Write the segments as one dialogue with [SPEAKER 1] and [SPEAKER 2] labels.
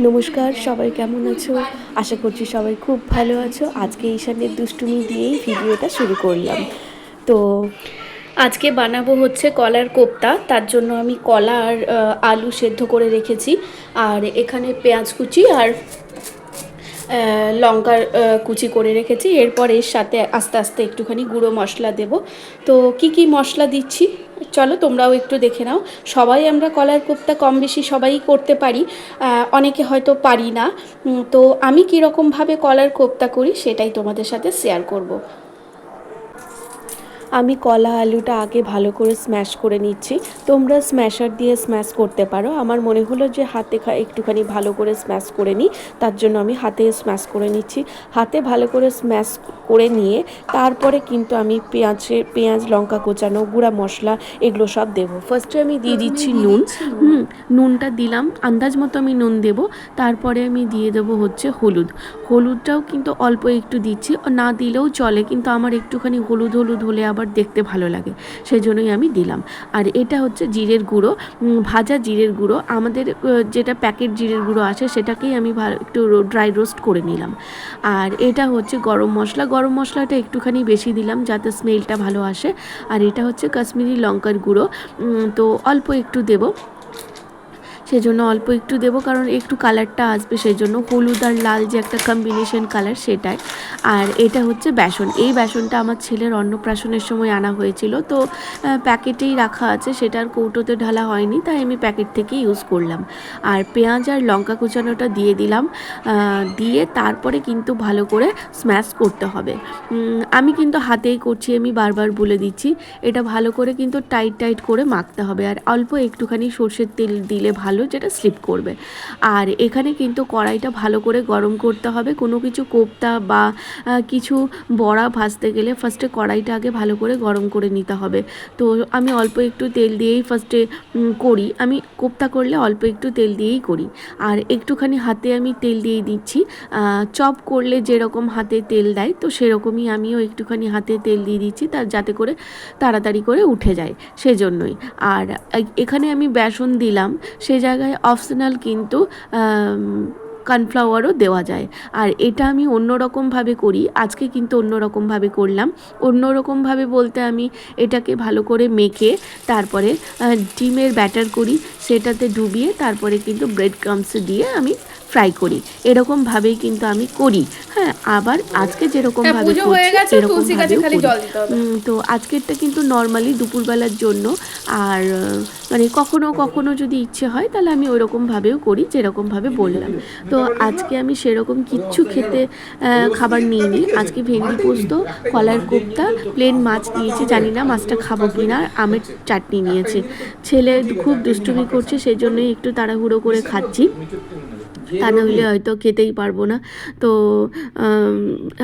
[SPEAKER 1] নমস্কার, সবাই কেমন আছো? আশা করছি সবাই খুব ভালো আছো। আজকে ঈশানের দুষ্টুমি দিয়েই ভিডিওটা শুরু করলাম। তো আজকে বানাবো হচ্ছে কলার কোপ্তা। তার জন্য আমি কলা আর আলু সেদ্ধ করে রেখেছি। আর এখানে পেঁয়াজ কুচি আর লঙ্কার কুচি করে রেখেছি। এরপর এর সাথে আস্তে আস্তে একটুখানি গুঁড়ো মশলা দেব। তো কি কি মশলা দিচ্ছি চলো তোমরাও একটু দেখে নাও। সবাই আমরা কলার কোপ্তা কম বেশি সবাই করতে পারি, অনেকে হয়তো পারি না। তো আমি কীরকমভাবে কলার কোপ্তা করি সেটাই তোমাদের সাথে শেয়ার করব। আমি কলা আলুটা আগে ভালো করে স্ম্যাশ করে নিচ্ছি। তোমরা স্ম্যাশার দিয়ে স্ম্যাশ করতে পারো। আমার মনে হলো যে হাতে একটুখানি ভালো করে স্ম্যাশ করে নিই, তার জন্য আমি হাতে স্ম্যাশ করে নিচ্ছি। হাতে ভালো করে স্ম্যাশ করে নিয়ে তারপরে কিন্তু আমি পেঁয়াজ লঙ্কা কোচানো গুঁড়া মশলা এগুলো সব দেবো। ফার্স্টে আমি দিয়ে দিচ্ছি নুন। নুনটা দিলাম, আন্দাজ মতো আমি নুন দেবো। তারপরে আমি দিয়ে দেবো হচ্ছে হলুদটাও কিন্তু অল্প একটু দিচ্ছি, না দিলেও চলে, কিন্তু আমার একটুখানি হলুদ হলে আবার দেখতে ভালো লাগে, সেই জন্যই আমি দিলাম। আর এটা হচ্ছে জিরের গুঁড়ো, ভাজা জিরের গুঁড়ো। আমাদের যেটা প্যাকেট জিরের গুঁড়ো আছে সেটাকেই আমি একটু ড্রাই রোস্ট করে নিলাম। আর এটা হচ্ছে গরম মশলাটা একটুখানি বেশি দিলাম যাতে স্মেলটা ভালো আসে। আর এটা হচ্ছে কাশ্মীরি লঙ্কার গুঁড়ো, তো অল্প একটু দেবো, সেজন্য অল্প একটু দেবো কারণ একটু কালারটা আসবে, সেই জন্য হলুদ আর লাল যে একটা কম্বিনেশন কালার সেটাই। আর এটা হচ্ছে বেসন। এই বেসনটা আমার ছেলের অন্নপ্রাশনের সময় আনা হয়েছিল, তো প্যাকেটেই রাখা আছে, সেটার কৌটোতে ঢালা হয়নি, তাই আমি প্যাকেট থেকেই ইউজ করলাম। আর পেঁয়াজ আর লঙ্কা কুচানোটা দিয়ে দিলাম, দিয়ে তারপরে কিন্তু ভালো করে স্ম্যাশ করতে হবে। আমি কিন্তু হাতেই করছি, আমি বারবার বলে দিচ্ছি। এটা ভালো করে কিন্তু টাইট করে মাখতে হবে। আর অল্প একটুখানি সর্ষের তেল দিলে ভালো, যেটা স্লিপ করবে। আর এখানে কিন্তু কড়াইটা ভালো করে গরম করতে হবে। কোনো কিছু কোপ্তা বা কিছু বড়া ভাজতে গেলে ফার্স্টে কড়াইটা আগে ভালো করে গরম করে নিতে হবে। তো আমি অল্প একটু তেল দিয়েই ফার্স্টে করি। আমি কোপ্তা করলে অল্প একটু তেল দিয়েই করি। আর একটুখানি হাতে আমি তেল দিয়ে দিচ্ছি। চপ করলে যেরকম হাতে তেল দেয়, তো সেরকমই আমিও একটুখানি হাতে তেল দিয়ে দিচ্ছি, তার যাতে করে তাড়াতাড়ি করে উঠে যায়, সেজন্যই। আর এখানে আমি বেসন দিলাম, সে জায়গায় অপশনাল কিন্তু কর্নফ্লাওয়ারও দেওয়া যায়। আর এটা আমি অন্যরকমভাবে করি, আজকে কিন্তু অন্যরকমভাবে করলাম। অন্যরকমভাবে বলতে আমি এটাকে ভালো করে মেখে তারপরে ডিমের ব্যাটার করি, সেটাতে ডুবিয়ে তারপরে কিন্তু ব্রেড ক্রাম্বস দিয়ে আমি ফ্রাই করি। এরকমভাবেই কিন্তু আমি করি। হ্যাঁ, আবার আজকে যেরকমভাবে করছি এরকমভাবেও করি। তো আজকেরটা কিন্তু নর্মালি দুপুরবেলার জন্য। আর মানে কখনো যদি ইচ্ছে হয় তাহলে আমি ওইরকমভাবেও করি যেরকমভাবে বললাম। তো আজকে আমি সেরকম কিচ্ছু খাবার নিইনি। আজকে ভেন্ডি পোস্ত, কলার কোপ্তা, প্লেন মাছ নিয়েছি, জানি না মাছটা খাবো কি না, আমের চাটনি নিয়েছি। ছেলে খুব দুষ্টুমি করছে, সেই জন্যই একটু তাড়াহুড়ো করে খাচ্ছি, তা না হলে হয়তো খেতেই পারবো না। তো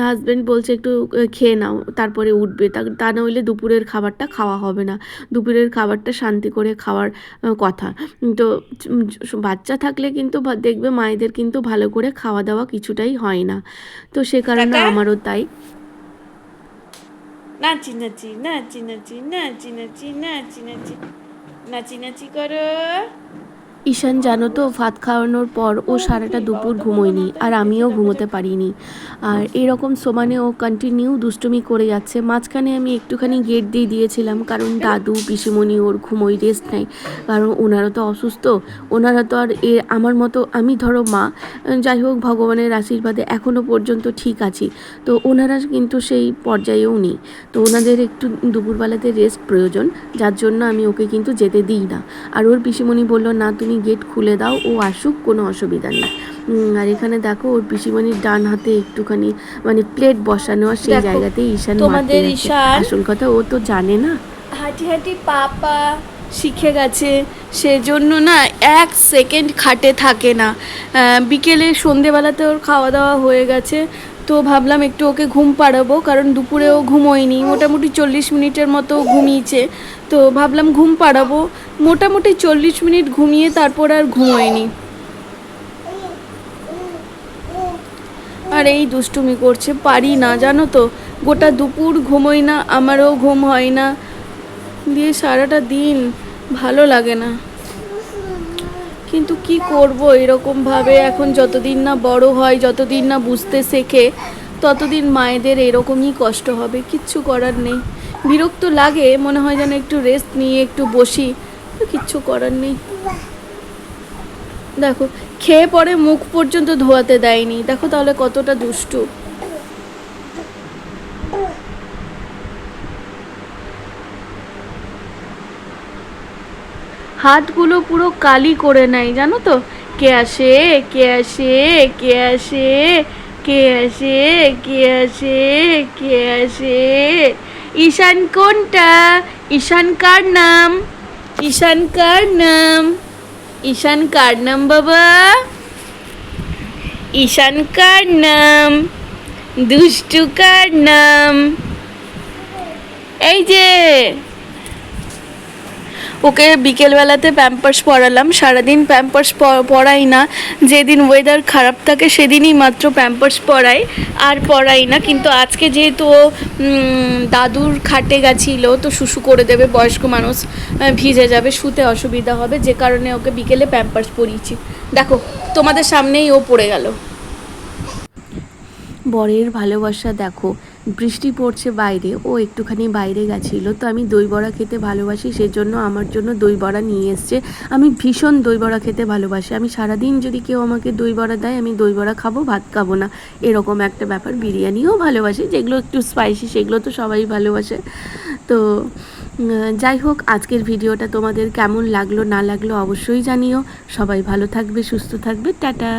[SPEAKER 1] হাজব্যান্ড বলছে একটু খেয়ে নাও তারপরে উঠবে, তা না হলে দুপুরের খাবারটা খাওয়া হবে না। দুপুরের খাবারটা শান্তি করে খাওয়ার কথা। তো বাচ্চা থাকলে কিন্তু দেখবে মায়েদের কিন্তু ভালো করে খাওয়া দাওয়া কিছুটাই হয় না, তো সে কারণে আমারও তাই। নাচি নাচি নাচি নাচি নাচি নাচি নাচি নাচি নাচি নাচি করো। ঈশান জানো তো, ভাত খাওয়ানোর পর ও সারাটা দুপুর ঘুমোয়নি, আর আমিও ঘুমোতে পারিনি। আর এরকম সমানে ও কন্টিনিউ দুষ্টুমি করে যাচ্ছে। মাঝখানে আমি একটুখানি গেট দিয়ে দিয়েছিলাম, কারণ দাদু পিসিমণি ওর ঘুমোই, রেস্ট নেয়, কারণ ওনারা তো অসুস্থ। ওনারা তো আর আমার মতো, আমি ধরো মা, যাই হোক ভগবানের আশীর্বাদে এখনও পর্যন্ত ঠিক আছি, তো ওনারা কিন্তু সেই পর্যায়েও নেই। তো ওনাদের একটু দুপুরবেলাতে রেস্ট প্রয়োজন, যার জন্য আমি ওকে কিন্তু যেতে দিই না। আর ওর পিসিমণি বলল, না তুমি গেট খুলে দাও, ও আসুক, কোনো অসুবিধা নেই। আর এখানে দেখো ওর পিসিমণির ডান হাতে একটুখানি মানে প্লেট বসানো, আর সেই জায়গাতেই ঈশান মারতে যাচ্ছে। আসল কথা ও তো জানে না, হাঁটি পাপা শিখে গেছে, সেজন্য না 1 সেকেন্ড খাটে থাকে না। বিকেলে সন্ধেবেলাতে ওর খাওয়া দাওয়া হয়ে গেছে, তো ভাবলাম একটু ওকে ঘুম পাড়াবো, কারণ দুপুরেও ঘুমোয়নি, মোটামুটি 40 মিনিটের মতো ঘুমিয়েছে। তো ভাবলাম ঘুম পাড়াবো, মোটামুটি 40 মিনিট ঘুমিয়ে তারপর আর ঘুমোয়নি। আর এই দুষ্টুমি করছে, পারি না জানো তো, গোটা দুপুর ঘুমোই না, আমারও ঘুম হয় না, দিয়ে সারাটা দিন ভালো লাগে না। কিন্তু কি করব এরকমভাবে এখন যতদিন না বড় হয়, যতদিন না বুঝতে শেখে, ততদিন মায়েদের এরকমই কষ্ট হবে, কিচ্ছু করার নেই। বিরক্ত লাগে, মনে হয় যেন একটু রেস্ট নিয়ে একটু বসি, তো কিচ্ছু করার নেই। দেখো খেয়ে পরে মুখ পর্যন্ত ধোয়াতে দেয়নি, দেখো তাহলে কতটা দুষ্টু। হাতগুলো পুরো কালি করে নেয় জানো তো, কে আসে কে আসে কে আসে কে আসে কে আসে কে আসে। ঈশান কোনটা? ঈশান কার নাম? ঈশান কার নাম? ঈশান কার নাম বাবা? ঈশান কার নাম? দুষ্টু কার নাম? এই যে ওকে বিকেলবেলাতে প্যাম্পার্স পরালাম, সারাদিন প্যাম্পার্স পরাই না, যেদিন ওয়েদার খারাপ থাকে সেদিনই মাত্র প্যাম্পার্স পরাই, আর পরাই না। কিন্তু আজকে যেহেতু ও দাদুর খাটে গেছিলো, তো শুশু করে দেবে, বয়স্ক মানুষ ভিজে যাবে, শুতে অসুবিধা হবে, যে কারণে ওকে বিকেলে প্যাম্পার্স পরিয়েছি। দেখো তোমাদের সামনেই ও পড়ে গেল। বরের ভালোবাসা দেখো, বৃষ্টি পড়ছে বাইরে, ও একটুখানি বাইরে গেছিলো, তো আমি দই বড়া খেতে ভালোবাসি, সেজন্য আমার জন্য দই বড়া নিয়ে এসছে। আমি ভীষণ দই বড়া খেতে ভালোবাসি, আমি সারাদিন যদি কেউ আমাকে দই বড়া দেয় আমি দই বড়া খাবো, ভাত খাবো না, এরকম একটা ব্যাপার। বিরিয়ানিও ভালোবাসি, যেগুলো একটু স্পাইসি সেগুলো তো সবাই ভালোবাসে। তো যাই হোক, আজকের ভিডিওটা তোমাদের কেমন লাগলো না লাগলো অবশ্যই জানিও। সবাই ভালো থাকবে, সুস্থ থাকবে, টাটা।